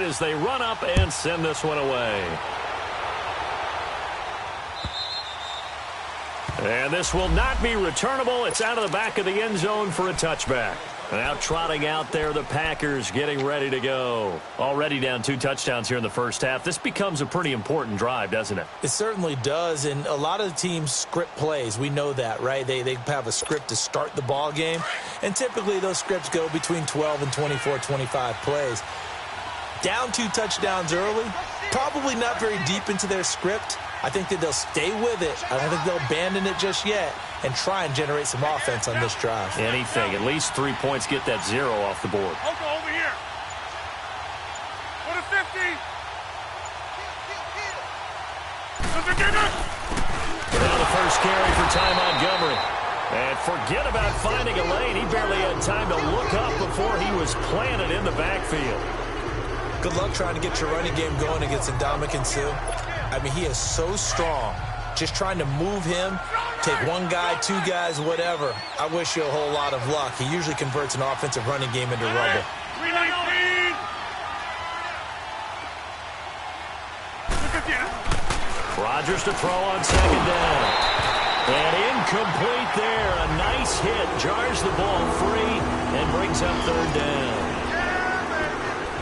as they run up and send this one away. And this will not be returnable. It's out of the back of the end zone for a touchback. Now trotting out there, the Packers getting ready to go. Already down 2 touchdowns here in the first half. This becomes a pretty important drive, doesn't it? It certainly does, and a lot of the teams script plays. We know that, right? They have a script to start the ball game, and typically those scripts go between 12 and 24, 25 plays. Down 2 touchdowns early, probably not very deep into their script. I think that they'll stay with it. I don't think they'll abandon it just yet and try and generate some offense on this drive. Anything. At least 3 points, get that 0 off the board. Oko, over here. For the 50. Now the first carry for Ty Montgomery. And forget about finding a lane. He barely had time to look up before he was planted in the backfield. Good luck trying to get your running game going against Ndamukong Suh. I mean, he is so strong. Just trying to move him, take 1 guy, 2 guys, whatever. I wish you a whole lot of luck. He usually converts an offensive running game into rubble. 319. Rodgers to throw on second down. And incomplete there. A nice hit. Jars the ball free and brings up third down.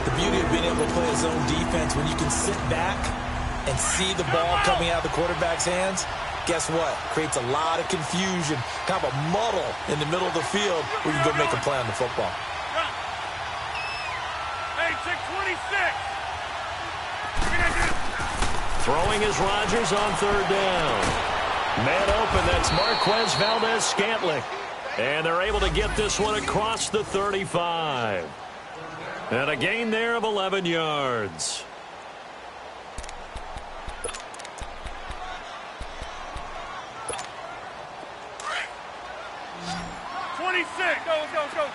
The beauty of being able to play his own defense, when you can sit back and see the ball coming out of the quarterback's hands, guess what? Creates a lot of confusion, kind of a muddle in the middle of the field where you can go make a play on the football. Hey, check 26. Throwing is Rodgers on third down. Man open, that's Marquez Valdez-Scantling. And they're able to get this one across the 35. And a gain there of 11 yards. Go, let's go, let's go.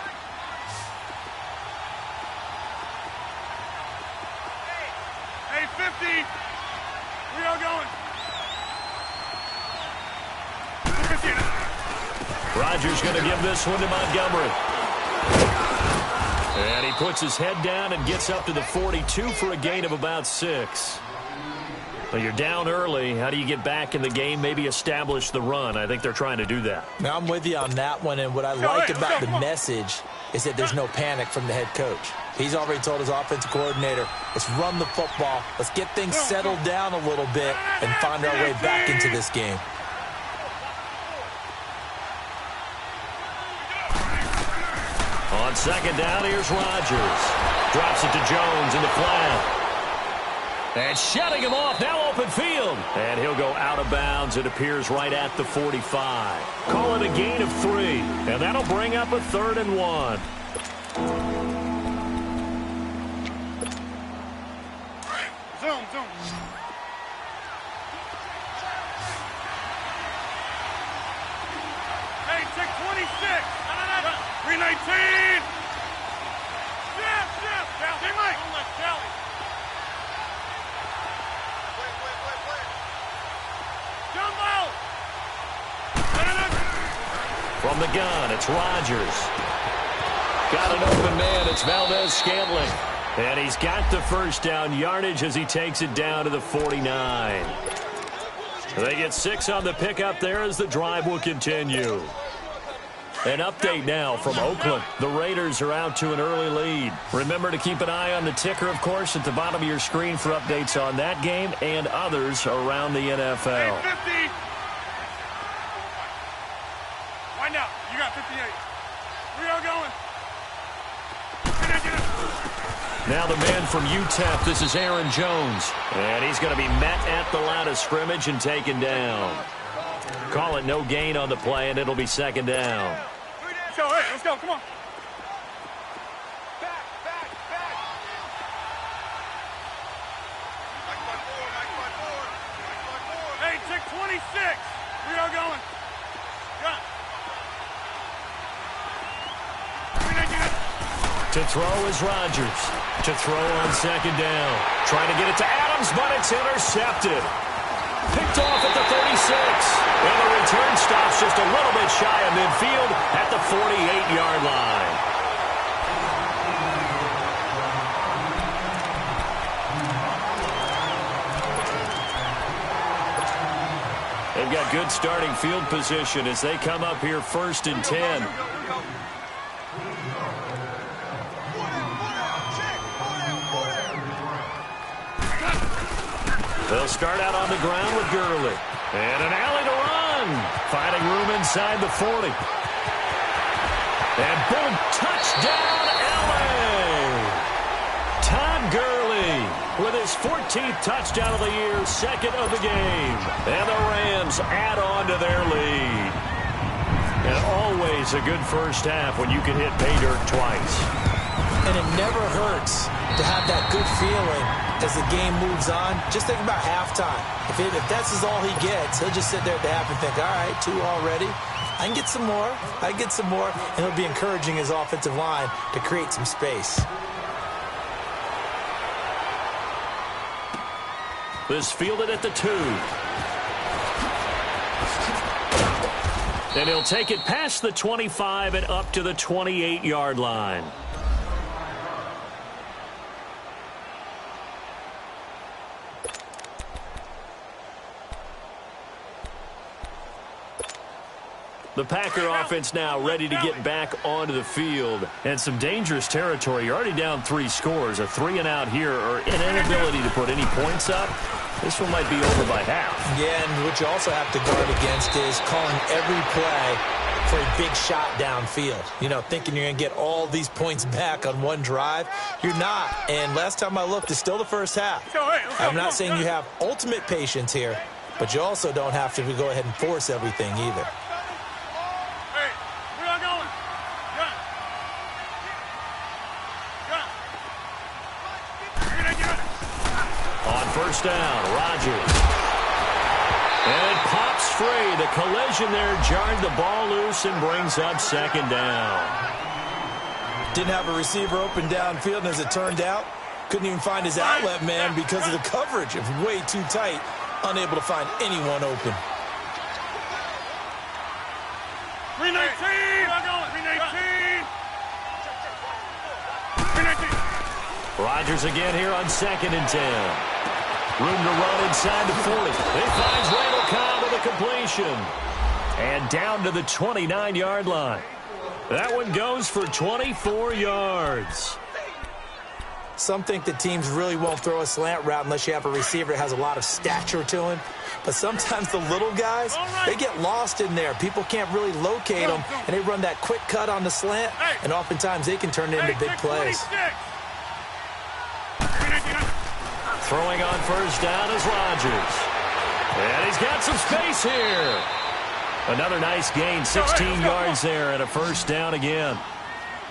Hey, 50. We are going. Rodgers going to give this one to Montgomery. And he puts his head down and gets up to the 42 for a gain of about 6. Well, you're down early. How do you get back in the game, maybe establish the run? I think they're trying to do that. Now, I'm with you on that one, and what I like about the message is that there's no panic from the head coach. He's already told his offensive coordinator, let's run the football, let's get things settled down a little bit and find our way back into this game. On second down, here's Rodgers. Drops it to Jones in the flat. And shutting him off, now open field. And he'll go out of bounds. It appears right at the 45. Call it a gain of 3. And that'll bring up a 3rd and 1. Zoom, zoom. Hey, check 26. 319. Yeah. Hey, Mike. Don't let Kelly. From the gun, it's Rodgers. Got an open man, it's Valdez-Scantling. And he's got the first down yardage as he takes it down to the 49. They get 6 on the pickup there as the drive will continue. An update now from Oakland. The Raiders are out to an early lead. Remember to keep an eye on the ticker, of course, at the bottom of your screen for updates on that game and others around the NFL. Hey, 50. Wind out. You got 58. We are going. Now the man from UTEP, this is Aaron Jones. And he's going to be met at the line of scrimmage and taken down. Call it no gain on the play, and it'll be second down. Let's go, hey, let's go, come on. Hey, check 26. We are going. Gun. To throw is Rodgers. To throw on second down. Trying to get it to Adams, but it's intercepted. Picked off at the 36. And the return stops just a little bit shy of midfield at the 48-yard line. They've got good starting field position as they come up here 1st and 10. They'll start out on the ground with Gurley. And an alley to run. Finding room inside the 40. And boom, touchdown, LA! Todd Gurley with his 14th touchdown of the year, 2nd of the game. And the Rams add on to their lead. And always a good first half when you can hit pay dirt twice. And it never hurts to have that good feeling as the game moves on. Just think about halftime. If that's all he gets, he'll just sit there at the half and think, all right, 2 already. I can get some more. I can get some more. And he'll be encouraging his offensive line to create some space. This fielded at the 2. And he'll take it past the 25 and up to the 28-yard line. The Packer offense now ready to get back onto the field. And some dangerous territory. You're already down 3 scores. A 3-and-out here or an inability to put any points up. This one might be over by half. Yeah, and what you also have to guard against is calling every play for a big shot downfield. You know, thinking you're going to get all these points back on one drive. You're not. And last time I looked, it's still the first half. I'm not saying you have ultimate patience here, but you also don't have to go ahead and force everything either. First down, Rodgers. And it pops free. The collision there jarred the ball loose and brings up 2nd down. Didn't have a receiver open downfield, and as it turned out, couldn't even find his outlet man because of the coverage. It was way too tight, unable to find anyone open. 319! 319! Rodgers again here on 2nd and 10. Room to run inside the 40. He finds Randall Cobb with a completion. And down to the 29-yard line. That one goes for 24 yards. Some think that teams really won't throw a slant route unless you have a receiver that has a lot of stature to him. But sometimes the little guys, they get lost in there. People can't really locate them, and they run that quick cut on the slant, and oftentimes they can turn it into big plays. Throwing on first down is Rodgers. And he's got some space here. Another nice gain, 16 yards there and a first down again.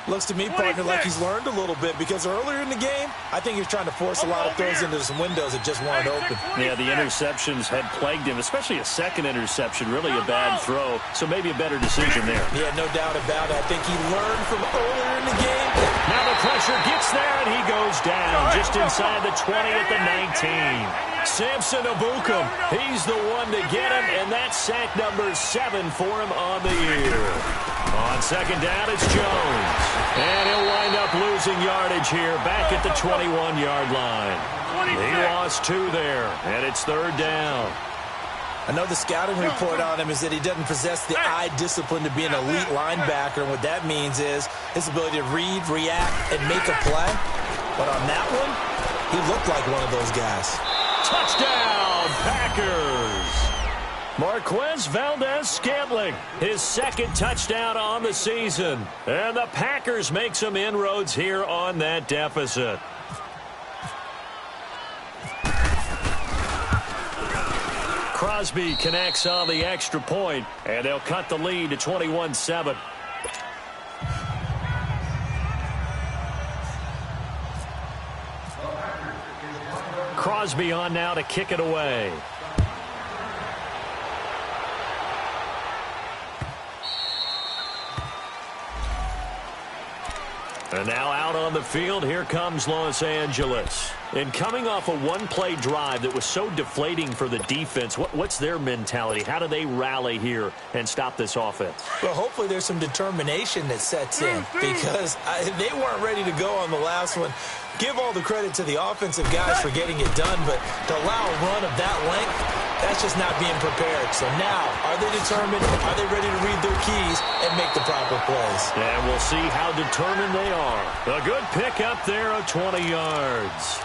Looks to me, partner, like he's learned a little bit because earlier in the game, I think he was trying to force a lot of throws into some windows that just weren't open. Yeah, the interceptions had plagued him, especially a second interception, really a bad throw. So maybe a better decision there. Yeah, no doubt about it. I think he learned from earlier in the game. Now the pressure gets there, and he goes down just inside the 20 at the 19. Samson Ebukam, he's the one to get him, and that's sack number 7 for him on the year. On second down, it's Jones. And he'll wind up losing yardage here back at the 21-yard line. He lost 2 there, and it's third down. I know the scouting report on him is that he doesn't possess the eye discipline to be an elite linebacker, and what that means is his ability to read, react, and make a play. But on that one, he looked like one of those guys. Touchdown, Packers! Marquez Valdez-Scantling, his 2nd touchdown on the season. And the Packers make some inroads here on that deficit. Crosby connects on the extra point, and they'll cut the lead to 21-7. Crosby on now to kick it away. And now out on the field, here comes Los Angeles. And coming off a one-play drive that was so deflating for the defense, what's their mentality? How do they rally here and stop this offense? Well, hopefully there's some determination that sets in because they weren't ready to go on the last one. Give all the credit to the offensive guys for getting it done, but to allow a run of that length, That's just not being prepared. So now, are they determined? Are they ready to read their keys and make the proper plays? And we'll see how determined they are. A good pick up there of 20 yards.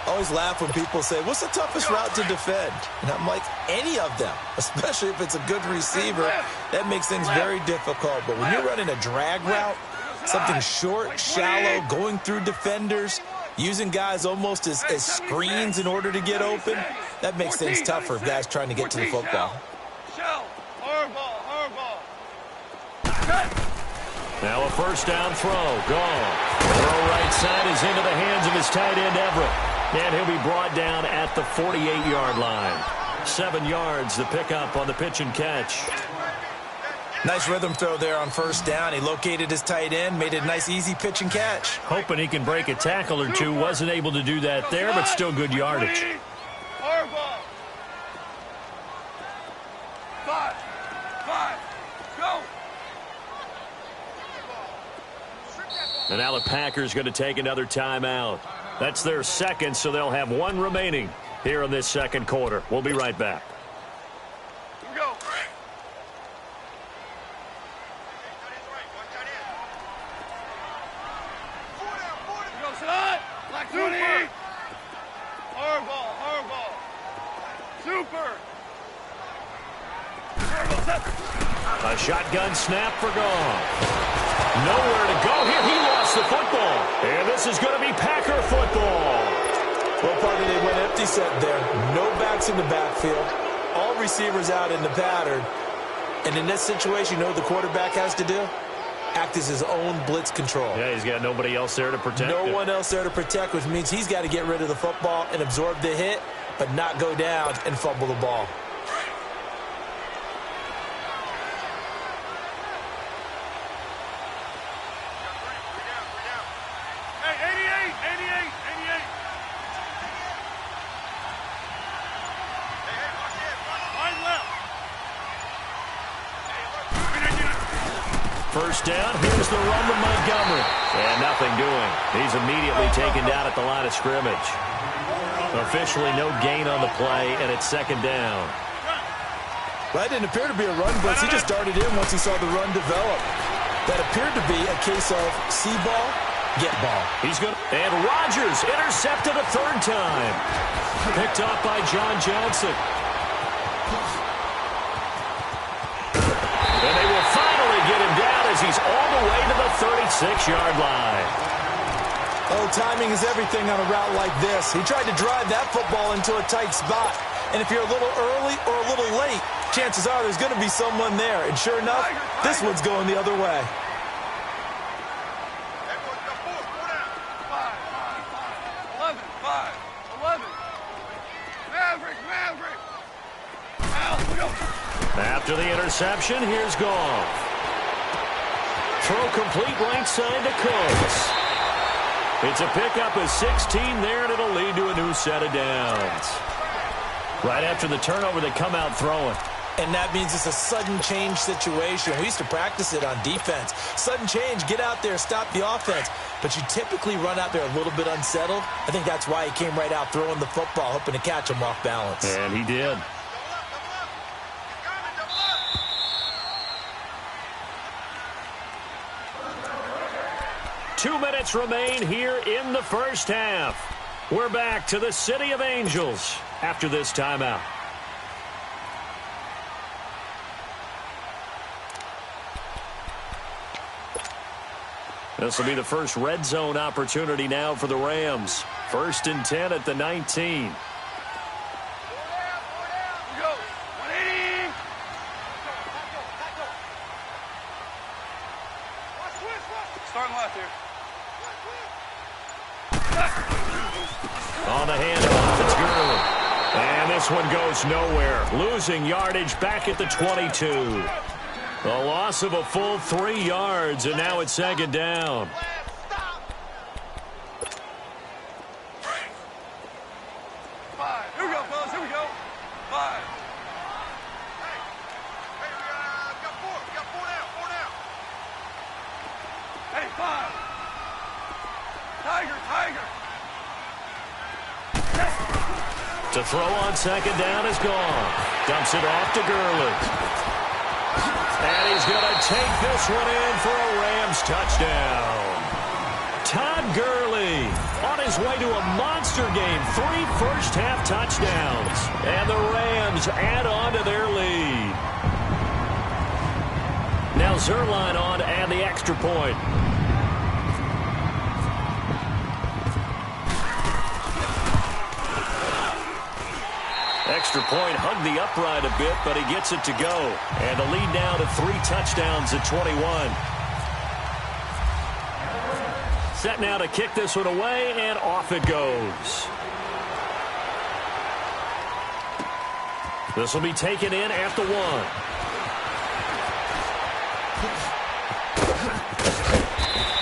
I always laugh when people say, what's the toughest route to defend? And I'm like, any of them, especially if it's a good receiver. That makes things very difficult. But when you're running a drag route, something short, shallow, going through defenders, using guys almost as screens in order to get open, that makes things tougher for guys trying to get to the football. Now a first down throw. Gone. Throw right side is into the hands of his tight end, Everett. And he'll be brought down at the 48-yard line. 7 yards, the pickup on the pitch and catch. Nice rhythm throw there on first down. He located his tight end, made it a nice, easy pitch and catch. Hoping he can break a tackle or two. Wasn't able to do that there, but still good yardage. And now the Packers going to take another timeout. That's their second, so they'll have one remaining here in this second quarter. We'll be right back. Go. Go, son. Black 20. Horrible. Super. A shotgun snap for Goff. Nowhere to go here. He lost the football. And this is going to be Packer football. Well, partner, they went empty set there. No backs in the backfield. All receivers out in the pattern. And in this situation, you know what the quarterback has to do? Act as his own blitz control. Yeah, he's got nobody else there to protect him. No one else there to protect, which means he's got to get rid of the football and absorb the hit, but not go down and fumble the ball. First down, here's the run to Montgomery. And nothing doing. He's immediately taken down at the line of scrimmage. Officially no gain on the play, and it's second down. That didn't appear to be a run blitz. He just darted in once he saw the run develop. That appeared to be a case of see ball, get ball. He's good. And Rodgers intercepted a third time. Picked up by John Johnson. And they will finally get him down as he's all the way to the 36-yard line. Oh, timing is everything on a route like this. He tried to drive that football into a tight spot. And if you're a little early or a little late, chances are there's going to be someone there. And sure enough, this one's going the other way. After the interception, here's Goff. Throw complete right side to Cooks. It's a pickup of 16 there, and it'll lead to a new set of downs. Right after the turnover, they come out throwing. And that means it's a sudden change situation. We used to practice it on defense. Sudden change, get out there, stop the offense. But you typically run out there a little bit unsettled. I think that's why he came right out throwing the football, hoping to catch him off balance. And he did. Two minutes remain here in the first half. We're back to the City of Angels after this timeout. This will be the first red zone opportunity now for the Rams. 1st and 10 at the 19. Starting left here. On the handoff, it's Gurley. And this one goes nowhere. Losing yardage back at the 22. A loss of a full 3 yards, and now it's second down. Here we go, fellas. Here we go. 5. We got four now. Hey, 5. Tiger. To throw on second down is gone. Dumps it off to Gurley. And he's going to take this one in for a Rams touchdown. Todd Gurley on his way to a monster game. 3 first-half touchdowns. And the Rams add on to their lead. Now Zerline on to add the extra point. Extra point hugged the upright a bit, but he gets it to go. And the lead now to 3 touchdowns at 21. Set now to kick this one away, and off it goes. This will be taken in at the 1.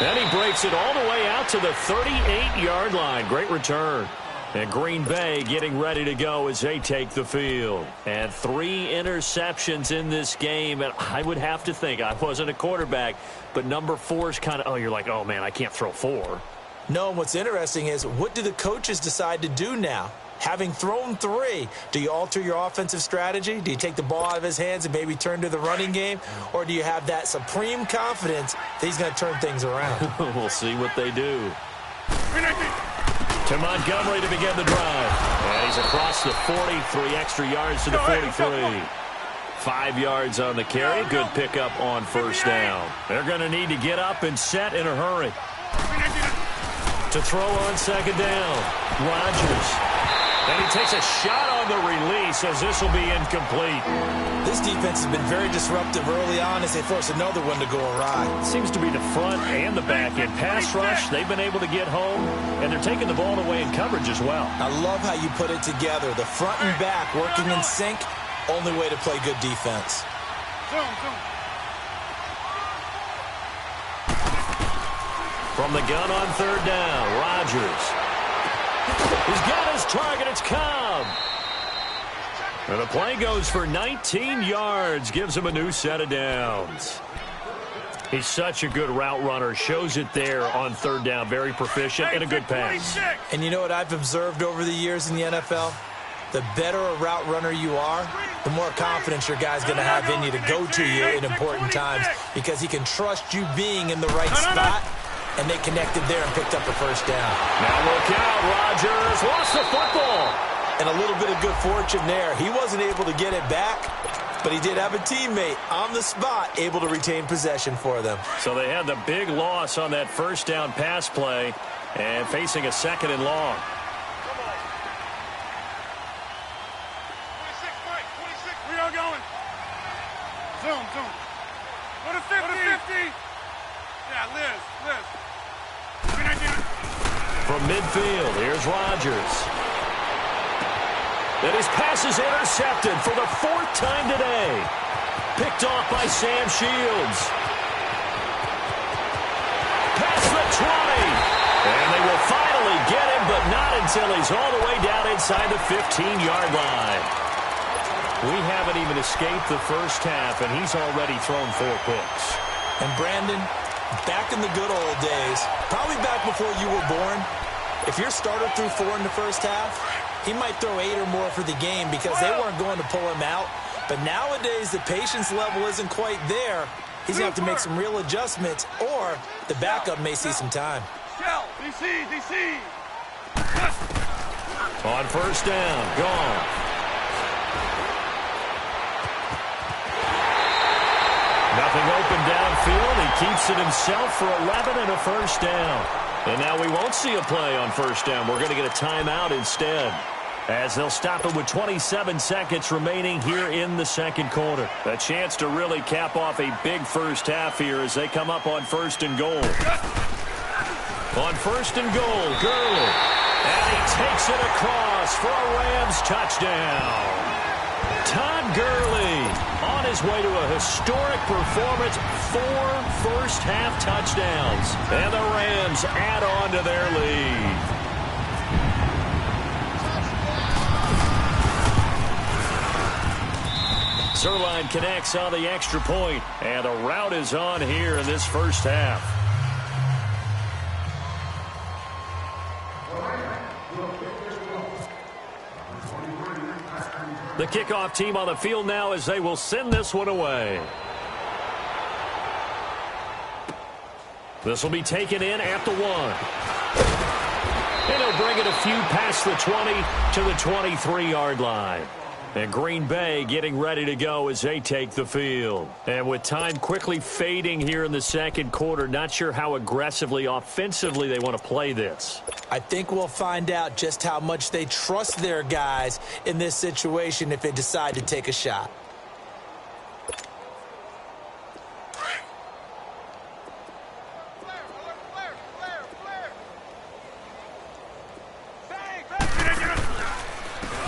And he breaks it all the way out to the 38-yard line. Great return. And Green Bay getting ready to go as they take the field. And 3 interceptions in this game. And I would have to think, I wasn't a quarterback, but number 4 is kind of, you're like, oh, man, I can't throw 4. No, and what's interesting is, what do the coaches decide to do now? Having thrown 3, do you alter your offensive strategy? Do you take the ball out of his hands and maybe turn to the running game? Or do you have that supreme confidence that he's going to turn things around? We'll see what they do. To Montgomery to begin the drive. And he's across the 40, 3 extra yards to the 43. 5 yards on the carry. Good pickup on first down. They're going to need to get up and set in a hurry. To throw on second down. Rodgers. And he takes a shot on the release as this will be incomplete. This defense has been very disruptive early on as they force another one to go awry. Seems to be the front and the back end. Pass rush, they've been able to get home, and they're taking the ball away in coverage as well. I love how you put it together. The front and back working in sync, only way to play good defense. From the gun on third down, Rodgers. He's got his target. It's Cobb. And the play goes for 19 yards. Gives him a new set of downs. He's such a good route runner. Shows it there on third down. Very proficient and a good pass. And you know what I've observed over the years in the NFL? The better a route runner you are, the more confidence your guy's going to have in you to go to you in important times because he can trust you being in the right spot. And they connected there and picked up a first down. Now look out, Rodgers lost the football. And a little bit of good fortune there. He wasn't able to get it back, but he did have a teammate on the spot able to retain possession for them. So they had the big loss on that first down pass play and facing a second and long. 26, we are going. Zoom. Go to 50. Yeah, Liz. From midfield, here's Rodgers. And his pass is intercepted for the 4th time today. Picked off by Sam Shields. Past the 20. And they will finally get him, but not until he's all the way down inside the 15-yard line. We haven't even escaped the first half, and he's already thrown 4 picks. And Brandon, back in the good old days, probably back before you were born, if your starter threw 4 in the first half, he might throw 8 or more for the game because they weren't going to pull him out. But nowadays, the patience level isn't quite there. He's going to have to make some real adjustments, or the backup may see some time. DC. On first down, gone. Nothing open downfield. He keeps it himself for 11 and a first down. And now we won't see a play on first down. We're going to get a timeout instead, as they'll stop it with 27 seconds remaining here in the second quarter. A chance to really cap off a big first half here as they come up on first and goal. On first and goal, Gurley. And he takes it across for a Rams touchdown. Todd Gurley on his way to a historic performance, 4 first-half touchdowns. And the Rams add on to their lead. Zerline connects on the extra point, and the route is on here in this first half. The kickoff team on the field now as they will send this one away. This will be taken in at the 1. And he'll bring it a few past the 20 to the 23-yard line. And Green Bay getting ready to go as they take the field. And with time quickly fading here in the second quarter, not sure how aggressively, offensively they want to play this. I think we'll find out just how much they trust their guys in this situation if they decide to take a shot.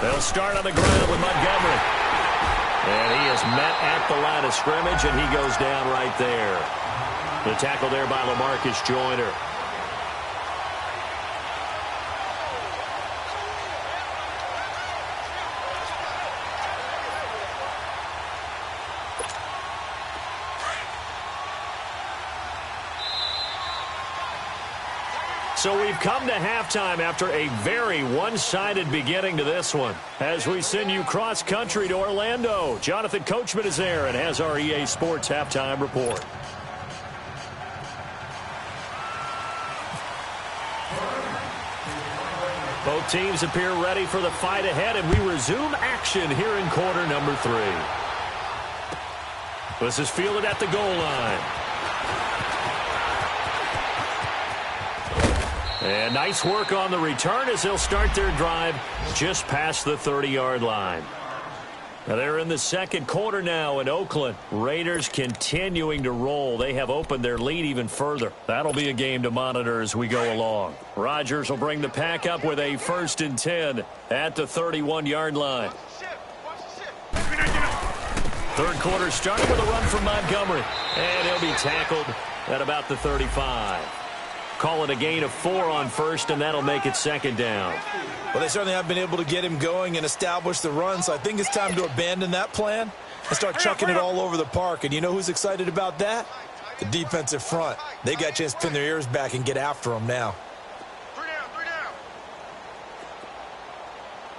They'll start on the ground with Montgomery. And he is met at the line of scrimmage, and he goes down right there. The tackle there by LaMarcus Joyner. So we've come to halftime after a very one-sided beginning to this one. As we send you cross-country to Orlando, Jonathan Coachman is there and has our EA Sports halftime report. Both teams appear ready for the fight ahead, and we resume action here in quarter number 3. This is fielded at the goal line. And nice work on the return as they'll start their drive just past the 30-yard line. Now they're in the second quarter now in Oakland. Raiders continuing to roll. They have opened their lead even further. That'll be a game to monitor as we go along. Rodgers will bring the pack up with a 1st and 10 at the 31-yard line. Third quarter starting with a run from Montgomery. And he'll be tackled at about the 35. Call it a gain of 4 on first, and that'll make it 2nd down. Well, they certainly have been able to get him going and establish the run, so I think it's time to abandon that plan and start chucking it all over the park. And you know who's excited about that? The defensive front. They got a chance to pin their ears back and get after him now. 3 down.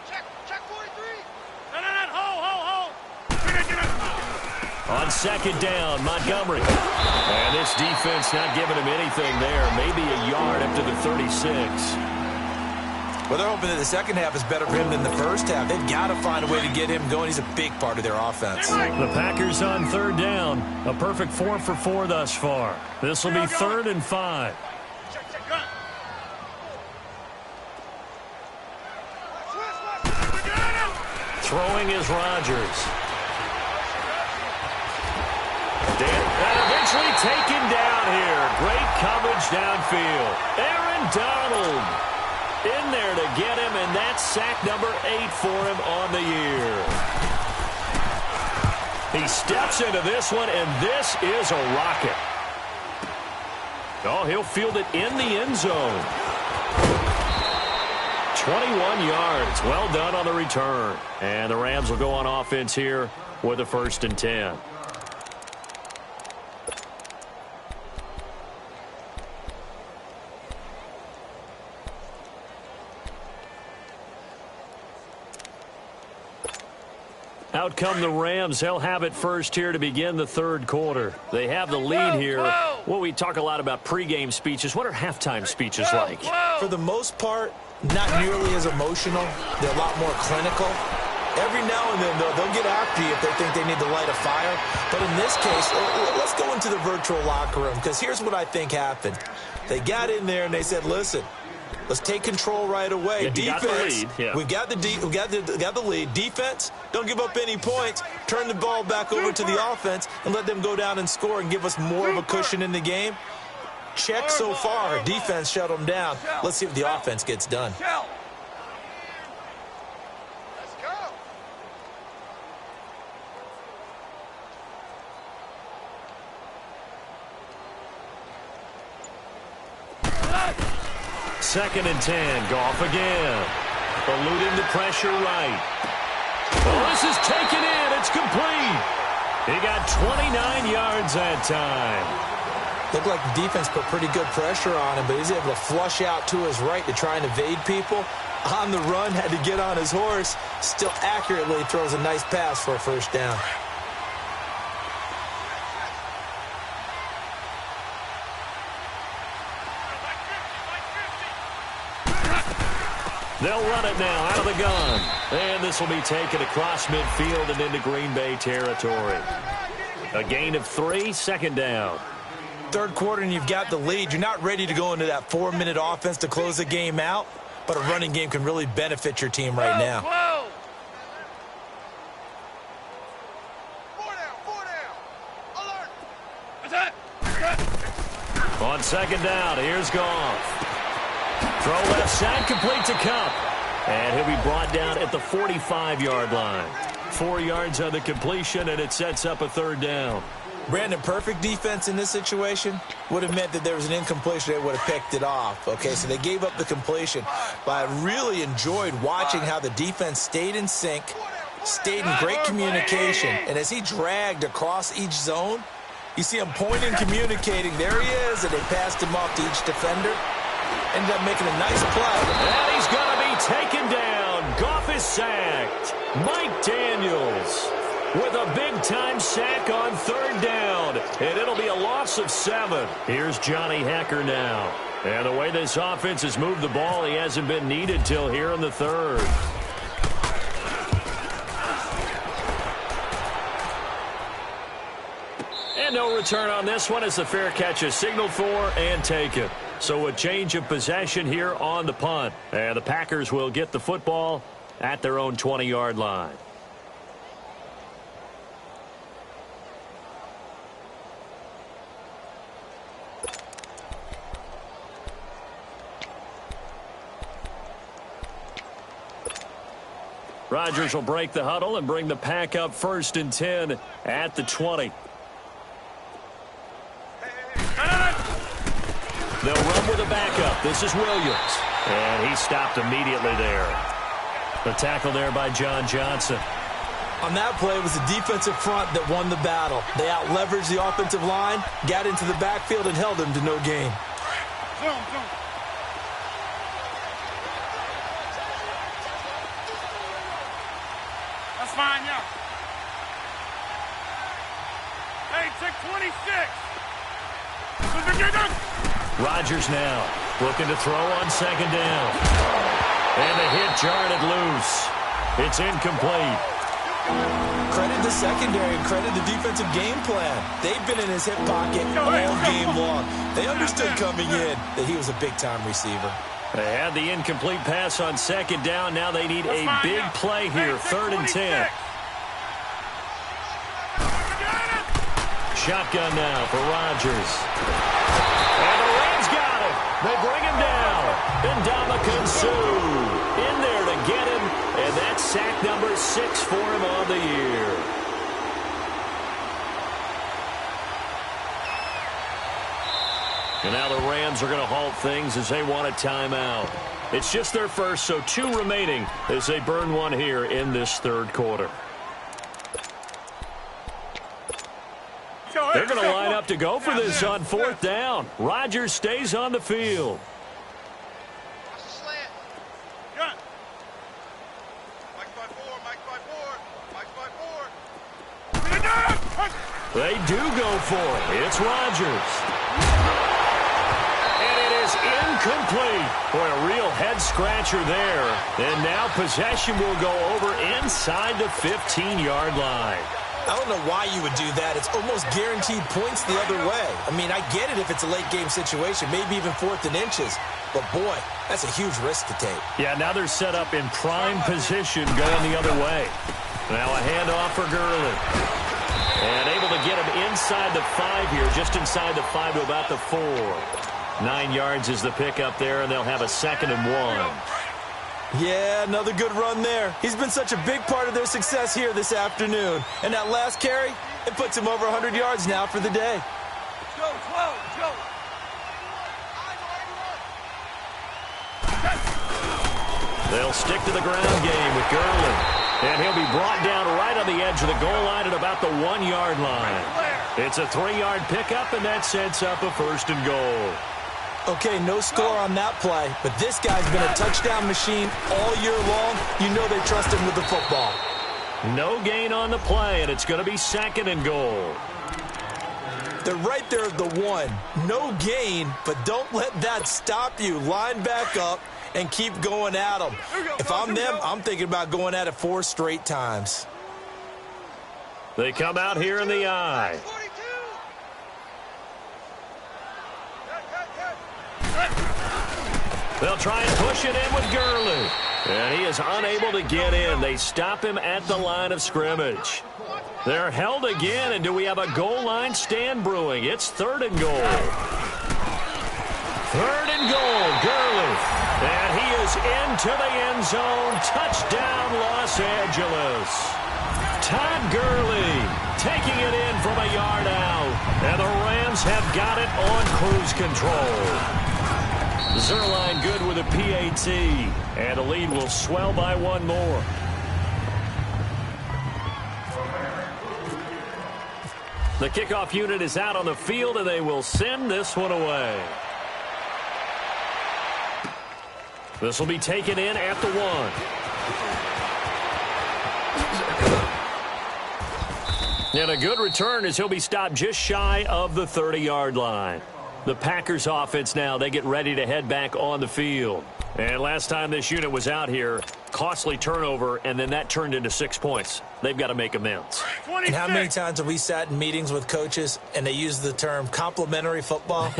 Check 43. No, hold. On 2nd down, Montgomery. And this defense not giving him anything there. Maybe a yard up to the 36. Well, they're hoping that the second half is better for him than the first half. They've got to find a way to get him going. He's a big part of their offense. The Packers on 3rd down. A perfect 4 for 4 thus far. This will be 3rd and 5. Check, gun. Throwing is Rodgers. And eventually taken down here. Great coverage downfield. Aaron Donald in there to get him, and that's sack number 8 for him on the year. He steps into this one, and this is a rocket. Oh, he'll field it in the end zone. 21 yards. Well done on the return. And the Rams will go on offense here with a 1st and 10. Out come the Rams. They'll have it first here to begin the 3rd quarter. They have the lead here. Well, we talk a lot about pregame speeches. What are halftime speeches like? For the most part, not nearly as emotional. They're a lot more clinical. Every now and then, they'll get after you if they think they need to light a fire. But in this case, let's go into the virtual locker room, because here's what I think happened. They got in there and they said, listen, let's take control right away. Defense, we've got the lead. Defense, don't give up any points. Turn the ball back over to the offense and let them go down and score and give us more of a cushion in the game. Check so far. Defense shut them down. Let's see if the offense gets done. Let's go. Second and 10. Goff again. Eluding the pressure right. Oh, this is taken in. It's complete. He got 29 yards that time. Looked like the defense put pretty good pressure on him, but he's able to flush out to his right to try and evade people. On the run, had to get on his horse. Still accurately throws a nice pass for a first down. They'll run it now out of the gun. And this will be taken across midfield and into Green Bay territory. A gain of 3, second down. Third quarter and you've got the lead. You're not ready to go into that 4-minute offense to close the game out, but a running game can really benefit your team right now. On second down, here's Goff. Throw left side, complete to Kupp. And he'll be brought down at the 45-yard line. 4 yards on the completion, and it sets up a third down. Brandon, perfect defense in this situation would have meant that there was an incompletion. They would have picked it off. Okay, so they gave up the completion. But I really enjoyed watching how the defense stayed in sync, stayed in great communication. And as he dragged across each zone, you see him pointing, communicating. There he is, and they passed him off to each defender. Ended up making a nice play. And he's going to be taken down. Goff is sacked. Mike Daniels with a big-time sack on third down. And it'll be a loss of 7. Here's Johnny Hekker now. And the way this offense has moved the ball, he hasn't been needed till here in the third. And no return on this one as the fair catch is signaled for and taken. So a change of possession here on the punt. And the Packers will get the football at their own 20-yard line. Rodgers will break the huddle and bring the Pack up 1st and 10 at the 20. They'll run with a backup. This is Williams. And he stopped immediately there. The tackle there by John Johnson. On that play, it was the defensive front that won the battle. They out-leveraged the offensive line, got into the backfield, and held them to no gain. That's fine, yeah. Hey, check 26. Rodgers now looking to throw on second down. And the hit jarred it loose. It's incomplete. Credit the secondary and credit the defensive game plan. They've been in his hip pocket all game long. They understood coming in that he was a big-time receiver. They had the incomplete pass on second down. Now they need a big play here, 3rd and 10. Shotgun now for Rodgers. And the Rams got him. They bring him down. And Ndamukong Suh in there to get him. And that's sack number 6 for him on the year. And now the Rams are going to halt things as they want a timeout. It's just their first, so 2 remaining as they burn one here in this third quarter. They're going to line up to go for this on 4th down. Rodgers stays on the field. They do go for it. It's Rodgers. And it is incomplete. Boy, a real head-scratcher there. And now possession will go over inside the 15-yard line. I don't know why you would do that. It's almost guaranteed points the other way. I mean, I get it if it's a late-game situation, maybe even 4th and inches. But, boy, that's a huge risk to take. Yeah, now they're set up in prime position going the other way. Now a handoff for Gurley. And able to get him inside the 5 here, just inside the 5 to about the 4. 9 yards is the pickup there, and they'll have a 2nd and 1. Yeah, another good run there. He's been such a big part of their success here this afternoon. And that last carry, it puts him over 100 yards now for the day. Go. They'll stick to the ground game with Gurley. And he'll be brought down right on the edge of the goal line at about the 1-yard line. It's a 3-yard pickup, and that sets up a 1st and goal. Okay, no score on that play, but this guy's been a touchdown machine all year long. You know they trust him with the football. No gain on the play, and it's going to be 2nd and goal. They're right there at the 1. No gain, but don't let that stop you. Line back up and keep going at them. If I'm them, I'm thinking about going at it 4 straight times. They come out here in the eye. They'll try and push it in with Gurley. And he is unable to get in. They stop him at the line of scrimmage. They're held again, and do we have a goal line stand brewing? It's 3rd and goal. 3rd and goal, Gurley. And he is into the end zone. Touchdown, Los Angeles. Todd Gurley taking it in from a yard out. And the Rams have got it on cruise control. Zerline good with a PAT, and the lead will swell by 1 more. The kickoff unit is out on the field, and they will send this one away. This will be taken in at the 1. And a good return as he'll be stopped just shy of the 30-yard line. The Packers offense now, they get ready to head back on the field. And last time this unit was out here, costly turnover, and then that turned into 6 points. They've got to make amends. And how many times have we sat in meetings with coaches and they use the term complementary football?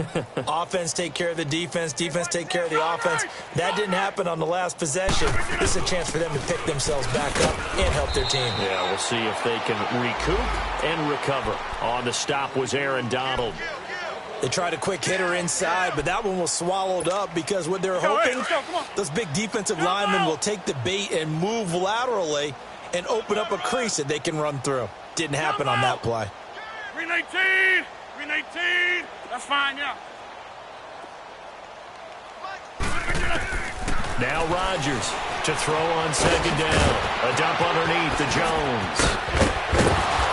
Offense take care of the defense, defense take care of the offense. That didn't happen on the last possession. This is a chance for them to pick themselves back up and help their team. Yeah, we'll see if they can recoup and recover. On the stop was Aaron Donald. They tried a quick hitter inside, but that one was swallowed up because what they're hoping, those big defensive linemen will take the bait and move laterally and open up a crease that they can run through. Didn't happen on that play. Green 18! Green 18! That's fine, yeah. Now Rodgers to throw on 2nd down. A dump underneath to Jones.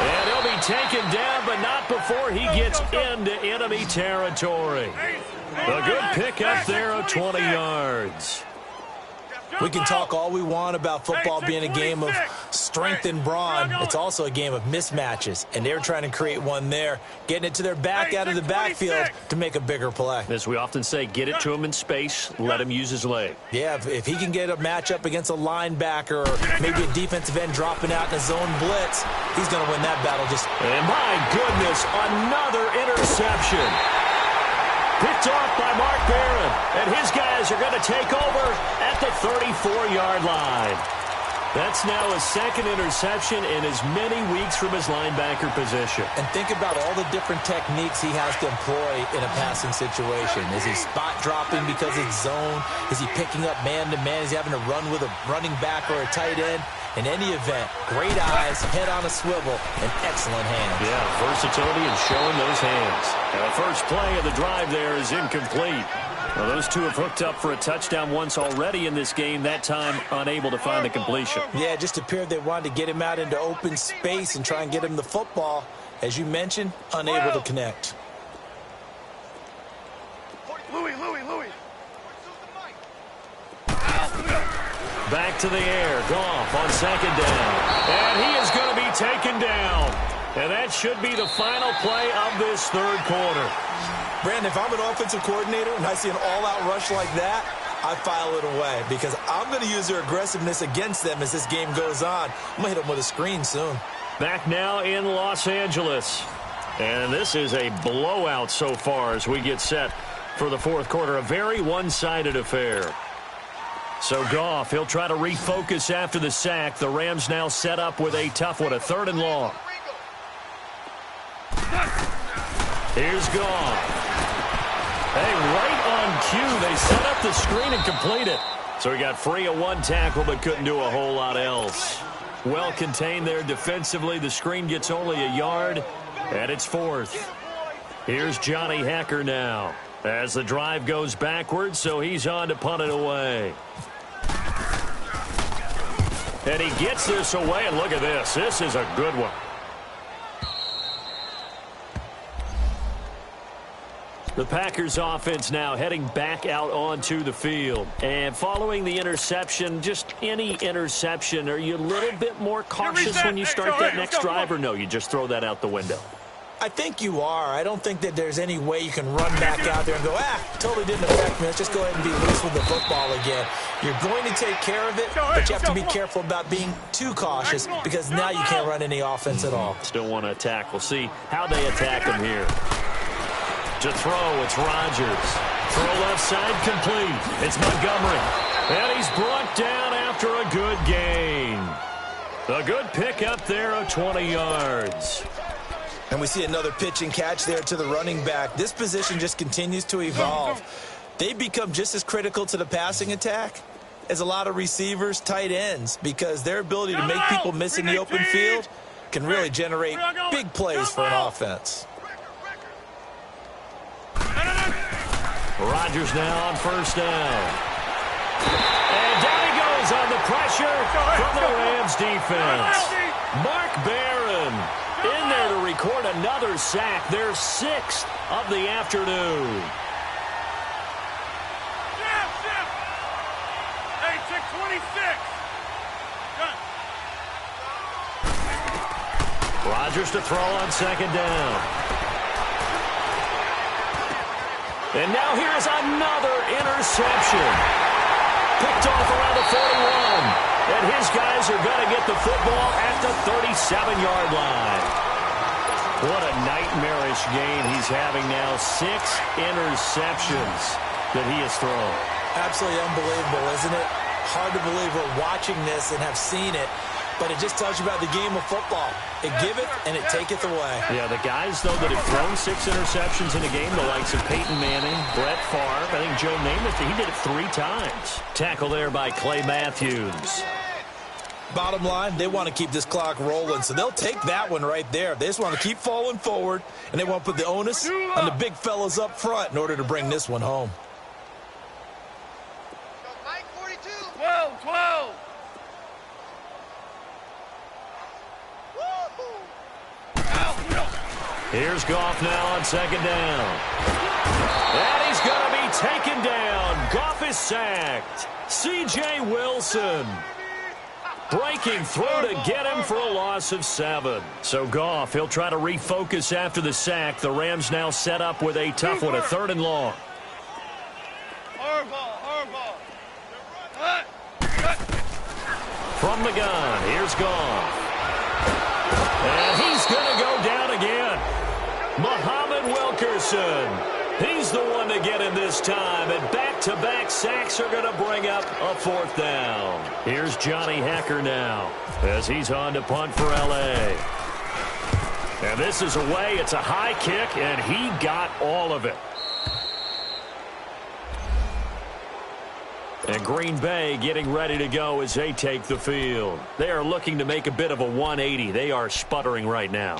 And he'll be taken down, but not before he gets into enemy territory. A good pick up there of 20 yards. We can talk all we want about football being a game of strength and brawn. It's also a game of mismatches, and they're trying to create one there, getting it to their back out of the backfield to make a bigger play. As we often say, get it to him in space, let him use his leg. Yeah, if he can get a matchup against a linebacker or maybe a defensive end dropping out in a zone blitz, he's going to win that battle. And my goodness, another interception. Picked off by Mark Barron, and his guys are going to take over at the 34-yard line. That's now his 2nd interception in as many weeks from his linebacker position. And think about all the different techniques he has to employ in a passing situation. Is he spot dropping because it's zone? Is he picking up man-to-man? Is he having to run with a running back or a tight end? In any event, great eyes, head on a swivel, and excellent hands. Yeah, versatility and showing those hands. And the first play of the drive there is incomplete. Well, those two have hooked up for a touchdown once already in this game, that time unable to find the completion. Yeah, it just appeared they wanted to get him out into open space and try and get him the football. As you mentioned, unable to connect. Louis. Back to the air, Goff on 2nd down. And he is going to be taken down. And that should be the final play of this 3rd quarter. Brandon, if I'm an offensive coordinator and I see an all-out rush like that, I file it away because I'm going to use their aggressiveness against them as this game goes on. I'm going to hit them with a screen soon. Back now in Los Angeles. And this is a blowout so far as we get set for the 4th quarter. A very one-sided affair. So Goff, he'll try to refocus after the sack. The Rams now set up with a tough one, a 3rd and long. Here's Goff. Hey, right on cue, they set up the screen and complete it. So he got free of 1 tackle but couldn't do a whole lot else. Well contained there defensively. The screen gets only a yard, and it's 4th. Here's Johnny Hekker now as the drive goes backwards, so he's on to punt it away. And he gets this away, and look at this. This is a good one. The Packers offense now heading back out onto the field. And following the interception, just any interception, are you a little bit more cautious when you start that next drive, or no, you just throw that out the window? I think you are. I don't think that there's any way you can run back out there and go, totally didn't affect me. Let's just go ahead and be loose with the football again. You're going to take care of it, but you have to be careful about being too cautious because now you can't run any offense at all. Still want to attack. We'll see how they attack him here. To throw, it's Rodgers. Throw left side complete. It's Montgomery. And he's brought down after a good gain. A good pick up there of 20 yards. And we see another pitch and catch there to the running back. This position just continues to evolve. They become just as critical to the passing attack as a lot of receivers, tight ends, because their ability to make people miss in the open field can really generate big plays for an offense. Rodgers now on first down. And down he goes on the pressure from the Rams defense. Mark Barron in there to record another sack, their 6th of the afternoon. Hey, 626. Rodgers to throw on second down. And now here's another interception. Picked off around the 41. And his guys are going to get the football at the 37-yard line. What a nightmarish game he's having now. 6 interceptions that he has thrown. Absolutely unbelievable, isn't it? Hard to believe we're watching this and have seen it, but it just tells you about the game of football. It giveth and it taketh away. Yeah, the guys, though, that have thrown 6 interceptions in a game, the likes of Peyton Manning, Brett Favre, I think Joe Namath, he did it 3 times. Tackle there by Clay Matthews. Bottom line, they want to keep this clock rolling, so they'll take that one right there. They just want to keep falling forward, and they want to put the onus on the big fellas up front in order to bring this one home. 12. Here's Goff now on second down. And he's going to be taken down. Goff is sacked. C.J. Wilson breaking through to get him for a loss of 7. So Goff, he'll try to refocus after the sack. The Rams now set up with a tough one, a 3rd and long. From the gun, here's Goff. And he's going to go down again. Muhammad Wilkerson. He's the one to get him this time. And back-to-back sacks are going to bring up a 4th down. Here's Johnny Hecker now as he's on to punt for L.A. And this is away. It's a high kick, and he got all of it. And Green Bay getting ready to go as they take the field. They are looking to make a bit of a 180. They are sputtering right now.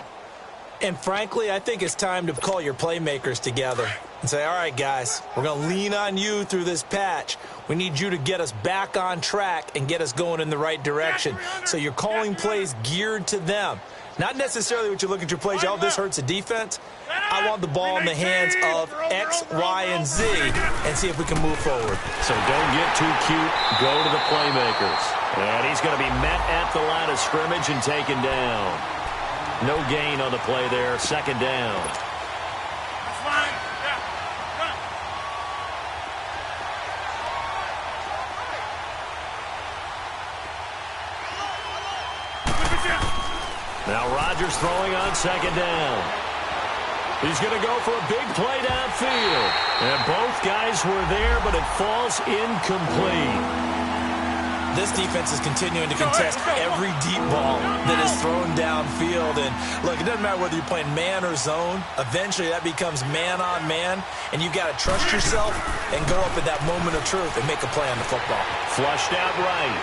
And frankly, I think it's time to call your playmakers together and say, all right, guys, we're going to lean on you through this patch. We need you to get us back on track and get us going in the right direction. So you're calling plays geared to them. Not necessarily what you look at your plays, oh, this hurts the defense. I want the ball in the hands of X, Y, and Z and see if we can move forward. So don't get too cute. Go to the playmakers. And he's going to be met at the line of scrimmage and taken down. No gain on the play there. 2nd down. That's fine. Yeah. Run. Now Rodgers throwing on 2nd down. He's going to go for a big play downfield. And both guys were there, but it falls incomplete. This defense is continuing to contest every deep ball that is thrown downfield. And, look, it doesn't matter whether you're playing man or zone. Eventually, that becomes man-on-man, and you've got to trust yourself and go up at that moment of truth and make a play on the football. Flushed out right.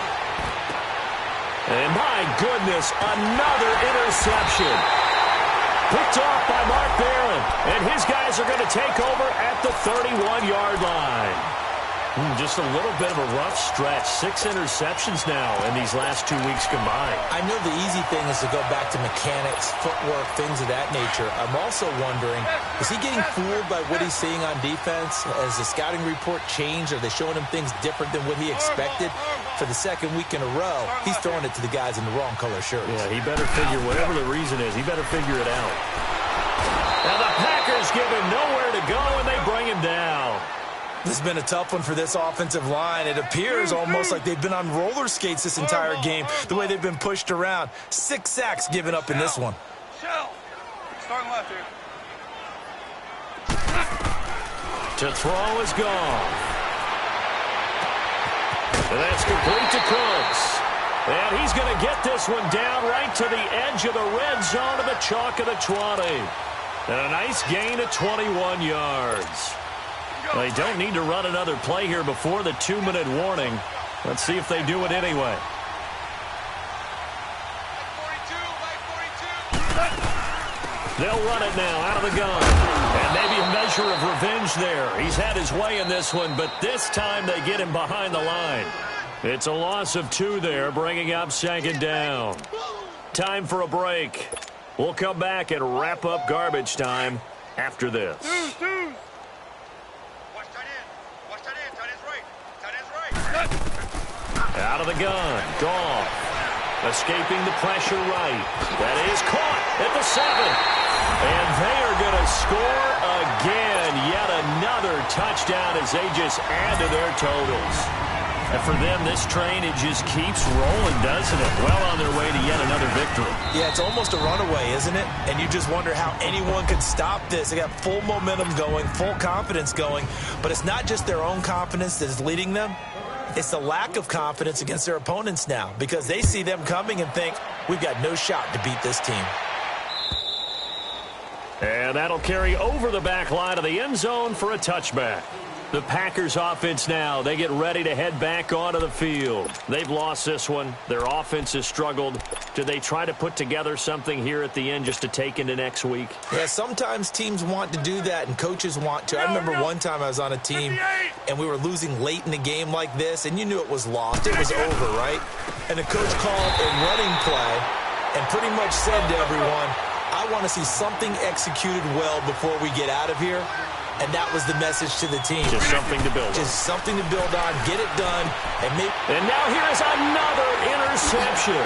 And, my goodness, another interception. Picked off by Mark Barron. And his guys are going to take over at the 31-yard line. Just a little bit of a rough stretch. 6 interceptions now in these last 2 weeks combined. I know the easy thing is to go back to mechanics, footwork, things of that nature. I'm also wondering, is he getting fooled by what he's seeing on defense? Has the scouting report changed? Are they showing him things different than what he expected? For the second week in a row, he's throwing it to the guys in the wrong color shirts. Yeah, he better figure, whatever the reason is, he better figure it out. Now the Packers give him nowhere to go, and they bring him down. This has been a tough one for this offensive line. It appears almost like they've been on roller skates this entire game, the way they've been pushed around. 6 sacks given up in this one. Starting left here. To throw is gone. And that's complete to Cooks. And he's going to get this one down right to the edge of the red zone of the chalk of the 20. And a nice gain of 21 yards. They don't need to run another play here before the 2-minute warning. Let's see if they do it anyway. They'll run it now out of the gun. And maybe a measure of revenge there. He's had his way in this one, but this time they get him behind the line. It's a loss of 2 there, bringing up 2nd down. Time for a break. We'll come back and wrap up garbage time after this. Out of the gun, Goff. Escaping the pressure right. That is caught at the 7. And they are going to score again. Yet another touchdown as they just add to their totals. And for them, this train, it just keeps rolling, doesn't it? Well on their way to yet another victory. Yeah, it's almost a runaway, isn't it? And you just wonder how anyone could stop this. They got full momentum going, full confidence going. But it's not just their own confidence that is leading them. It's the lack of confidence against their opponents now, because they see them coming and think, we've got no shot to beat this team. And that'll carry over the back line of the end zone for a touchback. The Packers offense now, they get ready to head back onto the field. They've lost this one. Their offense has struggled. Do they try to put together something here at the end just to take into next week? Yeah, sometimes teams want to do that and coaches want to. I remember one time I was on a team and we were losing late in the game like this, and you knew it was lost. It was over, right? And the coach called a running play and pretty much said to everyone, I want to see something executed well before we get out of here. And that was the message to the team. Just something to build on. Just something to build on, get it done. And now here is another interception.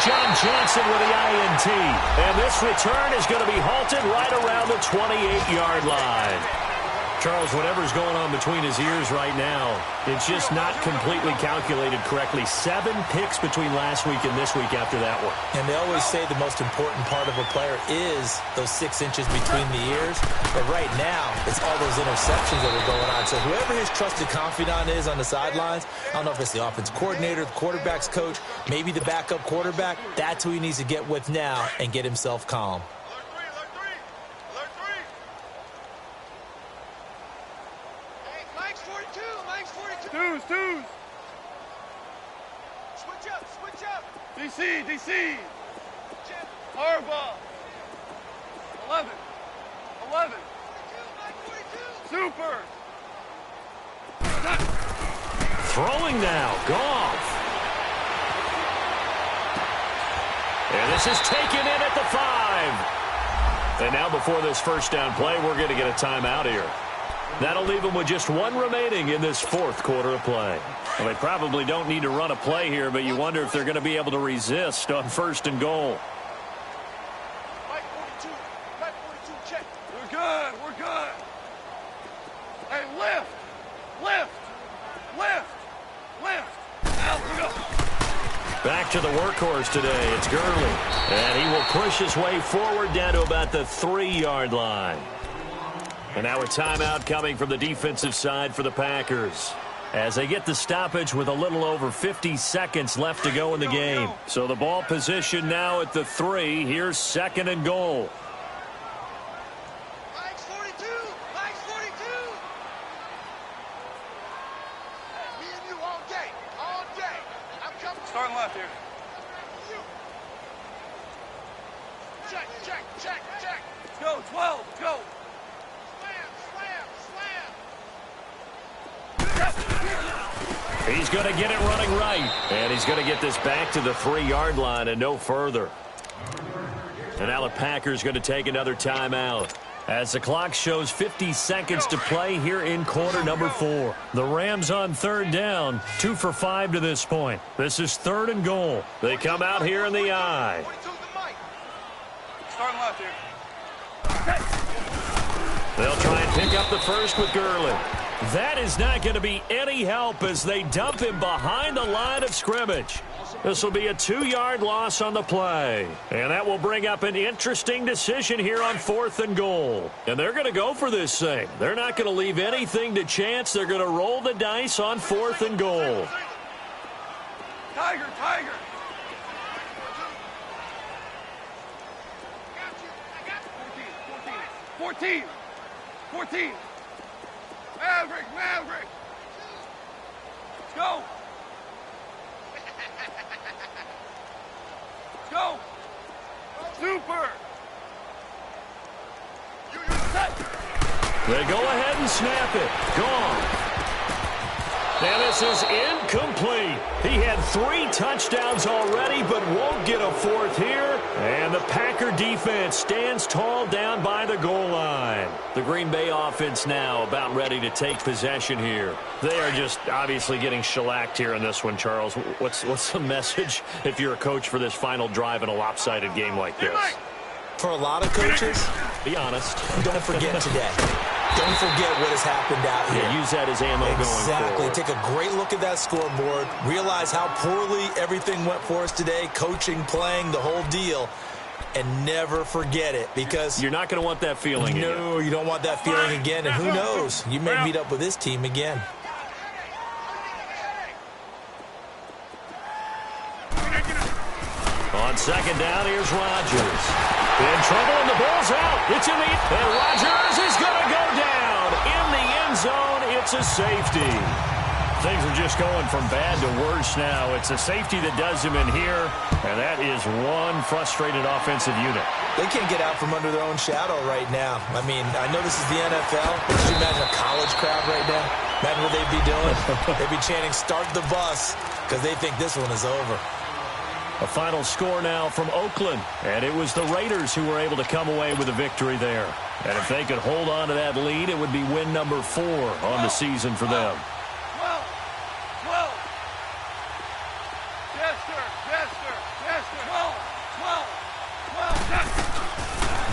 John Johnson with the INT. And this return is going to be halted right around the 28-yard line. Charles, whatever's going on between his ears right now, it's just not completely calculated correctly. 7 picks between last week and this week after that one. And they always say the most important part of a player is those 6 inches between the ears. But right now, it's all those interceptions that are going on. So whoever his trusted confidant is on the sidelines, I don't know if it's the offense coordinator, the quarterback's coach, maybe the backup quarterback, that's who he needs to get with now and get himself calm. Twos. Switch up. DC. Harbaugh. 11. Super. Throwing now, Goff. And this is taken in at the 5. And now before this first down play, we're going to get a timeout here. That'll leave them with just 1 remaining in this 4th quarter of play. Well, they probably don't need to run a play here, but you wonder if they're going to be able to resist on 1st and goal. Right 42, check. We're good. Hey, lift. Out we go. Back to the workhorse today. It's Gurley. And he will push his way forward down to about the 3-yard line. And now a timeout coming from the defensive side for the Packers, as they get the stoppage with a little over 50 seconds left to go in the game. So the ball position now at the 3. Here's 2nd and goal. Mike's 42. Me and you all day. I'm coming. Starting left here. Check. Let's go, 12, go. Slam. He's going to get it running right. And he's going to get this back to the 3-yard line and no further. And now the Packers going to take another timeout as the clock shows 50 seconds to play here in quarter number 4. The Rams on 3rd down, 2 for 5 to this point. This is 3rd and goal. They come out here in the I. Starting left here. They'll try and pick up the first with Gurley. That is not going to be any help as they dump him behind the line of scrimmage. This will be a 2-yard loss on the play. And that will bring up an interesting decision here on 4th and goal. And they're going to go for this thing. They're not going to leave anything to chance. They're going to roll the dice on 4th and goal. Tiger, Tiger. 14. Maverick. Let's go. Go. Super. They go ahead and snap it. Gone. And this is incomplete. He had 3 touchdowns already, but won't get a 4th here. And the Packer defense stands tall down by the goal line. The Green Bay offense now about ready to take possession here. They are just obviously getting shellacked here in this one, Charles. What's the message if you're a coach for this final drive in a lopsided game like this? For a lot of coaches, be honest. Don't forget today. Don't forget what has happened out here. Yeah, use that as ammo going forward. Take a great look at that scoreboard. Realize how poorly everything went for us today. Coaching, playing, the whole deal. And never forget it because you're not going to want that feeling again. No, you don't want that feeling again. And who knows? You may meet up with this team again. On 2nd down, here's Rodgers. In trouble, and the ball's out. It's in the... And Rodgers is going to go down. In the end zone, it's a safety. Things are just going from bad to worse now. It's a safety that does him in here, and that is one frustrated offensive unit. They can't get out from under their own shadow right now. I mean, I know this is the NFL, but could you imagine a college crowd right now? Imagine what they'd be doing. They'd be chanting, "Start the bus," because they think this one is over. A final score now from Oakland, and it was the Raiders who were able to come away with a victory there. And if they could hold on to that lead, it would be win number 4 on the season for them. 12. Yes, sir. 12.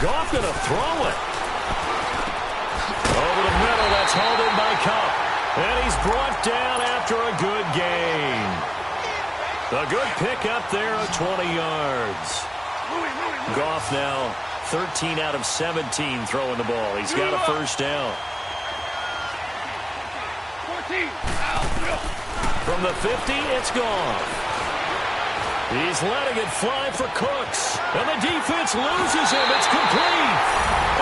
Goff going to throw it. Over the middle, that's hauled in by Kupp. And he's brought down after a good gain. A good pick up there of 20 yards. Goff now 13 out of 17 throwing the ball. He's got a first down. 14. From the 50, it's gone. He's letting it fly for Cooks. And the defense loses him. It's complete.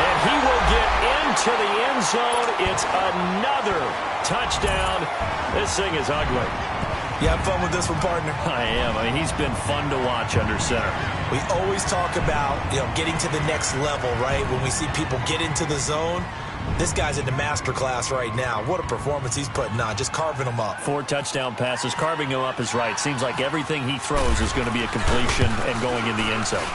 And he will get into the end zone. It's another touchdown. This thing is ugly. You have fun with this one, partner? I am. I mean, he's been fun to watch under center. We always talk about, getting to the next level, right? When we see people get into the zone, this guy's in the master class right now. What a performance he's putting on, just carving them up. 4 touchdown passes. Carving him up is right. Seems like everything he throws is going to be a completion and going in the end zone.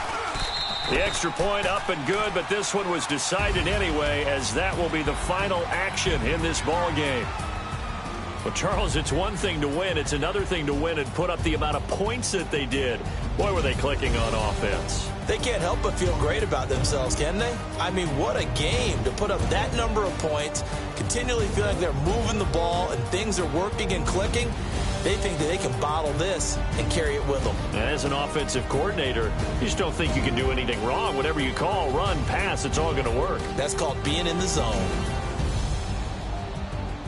The extra point up and good, but this one was decided anyway, as that will be the final action in this ball game. Well, Charles, it's one thing to win. It's another thing to win and put up the amount of points that they did. Boy, were they clicking on offense. They can't help but feel great about themselves, can they? I mean, what a game to put up that number of points, continually feel like they're moving the ball and things are working and clicking. They think that they can bottle this and carry it with them. As an offensive coordinator, you just don't think you can do anything wrong. Whatever you call, run, pass, it's all going to work. That's called being in the zone.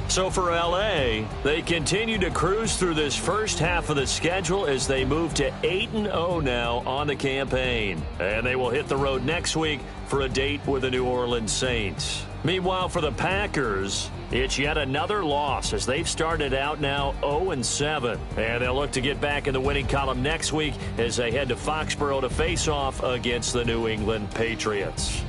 So for L.A., they continue to cruise through this first half of the schedule as they move to 8-0 now on the campaign. And they will hit the road next week for a date with the New Orleans Saints. Meanwhile, for the Packers, it's yet another loss as they've started out now 0-7. And they'll look to get back in the winning column next week as they head to Foxborough to face off against the New England Patriots.